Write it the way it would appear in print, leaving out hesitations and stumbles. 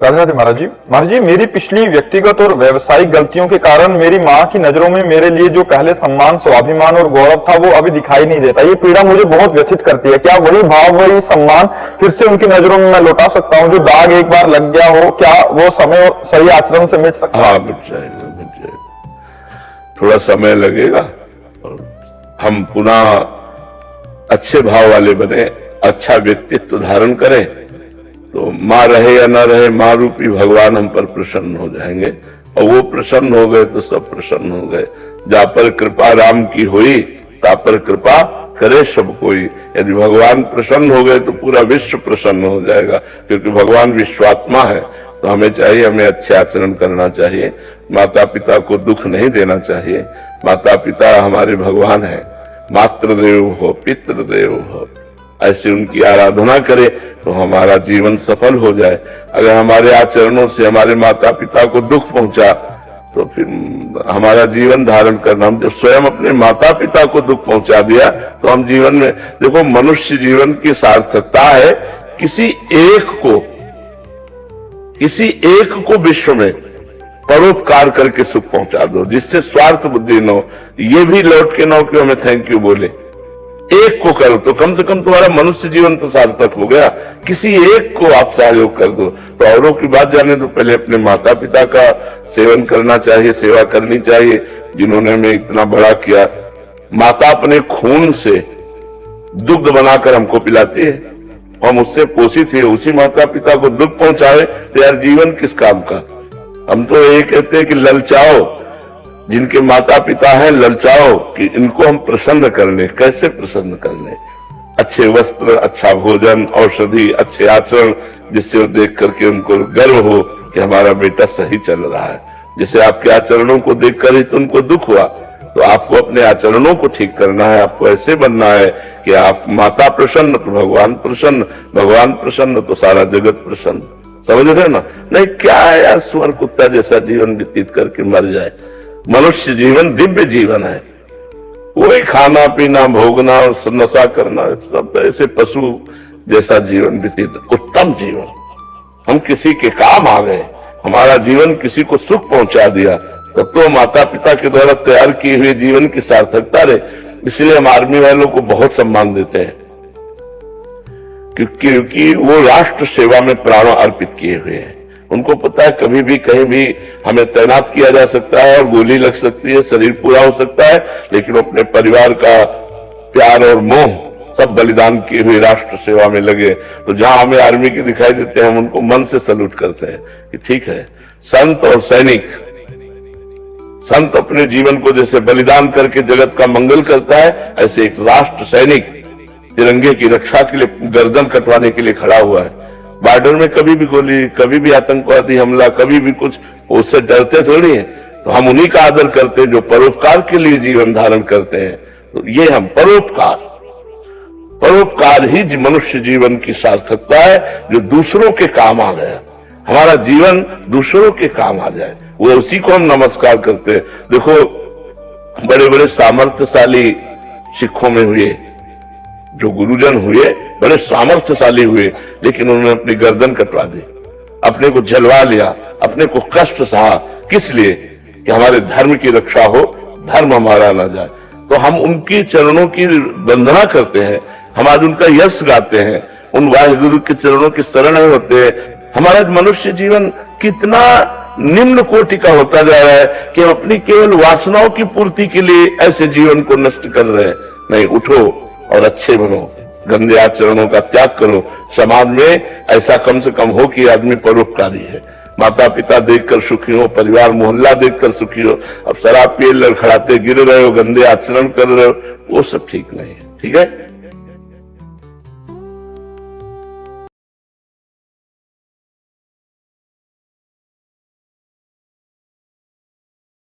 राधे राधे महाराज जी मेरी पिछली व्यक्तिगत और व्यवसायिक गलतियों के कारण मेरी माँ की नजरों में मेरे लिए जो पहले सम्मान, स्वाभिमान और गौरव था वो अभी दिखाई नहीं देता। ये पीड़ा मुझे बहुत व्यथित करती है। क्या वही भाव, वही सम्मान फिर से उनकी नजरों में मैं लौटा सकता हूँ? जो दाग एक बार लग गया हो, क्या वो समय और सही आचरण से मिट सकता है? हाँ, मिट जाएगा, मिट जाएगा। थोड़ा समय लगेगा और हम पुनः अच्छे भाव वाले बने, अच्छा व्यक्तित्व धारण करें तो माँ रहे या ना रहे, माँ रूपी भगवान हम पर प्रसन्न हो जाएंगे। और वो प्रसन्न हो गए तो सब प्रसन्न हो गए। जा पर कृपा राम की हुई, ता पर कृपा करे सब कोई। यदि भगवान प्रसन्न हो गए तो पूरा विश्व प्रसन्न हो जाएगा, क्योंकि भगवान विश्वात्मा है। तो हमें चाहिए, हमें अच्छे आचरण करना चाहिए, माता पिता को दुख नहीं देना चाहिए। माता पिता हमारे भगवान है। मातृदेव हो, पितृदेव हो, ऐसे उनकी आराधना करें तो हमारा जीवन सफल हो जाए। अगर हमारे आचरणों से हमारे माता पिता को दुख पहुंचा तो फिर हमारा जीवन धारण करना, हम जब स्वयं अपने माता पिता को दुख पहुंचा दिया तो हम जीवन में, देखो मनुष्य जीवन की सार्थकता है किसी एक को विश्व में परोपकार करके सुख पहुंचा दो, जिससे स्वार्थ बुद्धि न हो। ये भी लौट के न कि हमें थैंक यू बोले। एक को करो तो कम से कम तुम्हारा मनुष्य जीवन तो सार्थक हो गया। किसी एक को आप सहयोग कर दो। तो औरों की बात जाने तो पहले अपने माता पिता का सेवन करना चाहिए, सेवा करनी चाहिए, जिन्होंने हमें इतना बड़ा किया। माता अपने खून से दुग्ध बनाकर हमको पिलाती है, हम उससे पोषित है। उसी माता पिता को दुख पहुंचावे तो यार जीवन किस काम का। हम तो ये कहते हैं कि ललचाओ, जिनके माता पिता हैं ललचाओ कि इनको हम प्रसन्न कर लें। कैसे प्रसन्न कर लें? अच्छे वस्त्र, अच्छा भोजन, औषधि, अच्छे आचरण, जिससे देख करके उनको गर्व हो कि हमारा बेटा सही चल रहा है। जैसे आपके आचरणों को देखकर ही तो उनको दुख हुआ, तो आपको अपने आचरणों को ठीक करना है। आपको ऐसे बनना है कि आप माता प्रसन्न तो भगवान प्रसन्न, भगवान प्रसन्न तो सारा जगत प्रसन्न। समझ रहे ना? नहीं क्या है यार, सुअर कुत्ता जैसा जीवन व्यतीत करके मर जाए। मनुष्य जीवन दिव्य जीवन है। वही खाना पीना, भोगना और नशा करना, सब ऐसे पशु जैसा जीवन व्यतीत, उत्तम जीवन। हम किसी के काम आ गए, हमारा जीवन किसी को सुख पहुंचा दिया, तब तो माता पिता के द्वारा तैयार किए हुए जीवन की सार्थकता रहे। इसलिए हम आर्मी वालों को बहुत सम्मान देते हैं, क्योंकि वो राष्ट्र सेवा में प्राण अर्पित किए हुए हैं। उनको पता है कभी भी कहीं भी हमें तैनात किया जा सकता है और गोली लग सकती है, शरीर पूरा हो सकता है, लेकिन अपने परिवार का प्यार और मोह सब बलिदान किए हुए राष्ट्र सेवा में लगे। तो जहां हमें आर्मी के दिखाई देते हैं, हम उनको मन से सैल्यूट करते हैं कि ठीक है। संत और सैनिक, संत अपने जीवन को जैसे बलिदान करके जगत का मंगल करता है, ऐसे एक राष्ट्र सैनिक तिरंगे की रक्षा के लिए गर्दन कटवाने के लिए खड़ा हुआ है। बॉर्डर में कभी भी गोली, कभी भी आतंकवादी हमला, कभी भी कुछ, उससे डरते थोड़ी हैं। तो हम उन्हीं का आदर करते हैं जो परोपकार के लिए जीवन धारण करते हैं। तो ये हम परोपकार ही मनुष्य जीवन की सार्थकता है, जो दूसरों के काम आ गया। हमारा जीवन दूसरों के काम आ जाए, वो उसी को हम नमस्कार करते हैं। देखो बड़े बड़े सामर्थ्यशाली सिखों में हुए, जो गुरुजन हुए बड़े सामर्थ्यशाली हुए, लेकिन उन्होंने अपनी गर्दन कटवा दी, अपने को जलवा लिया, अपने को कष्ट सहा। किस लिए? कि हमारे धर्म की रक्षा हो, धर्म हमारा ना जाए। तो हम उनकी चरणों की वंदना करते हैं, हम आज उनका यश गाते हैं, उन वाहिगुरु के चरणों की शरण होते हैं। हमारा मनुष्य जीवन कितना निम्न कोटि का होता जा रहा है कि हम अपनी केवल वासनाओं की पूर्ति के लिए ऐसे जीवन को नष्ट कर रहे हैं। नहीं, उठो और अच्छे बनो, गंदे आचरणों का त्याग करो। समाज में ऐसा कम से कम हो कि आदमी परोपकारी है, माता पिता देखकर सुखी हो, परिवार मोहल्ला देखकर सुखी हो। अब शराब पिए लड़खड़ाते गिर रहे हो, गंदे आचरण कर रहे हो, वो सब ठीक नहीं है। ठीक है।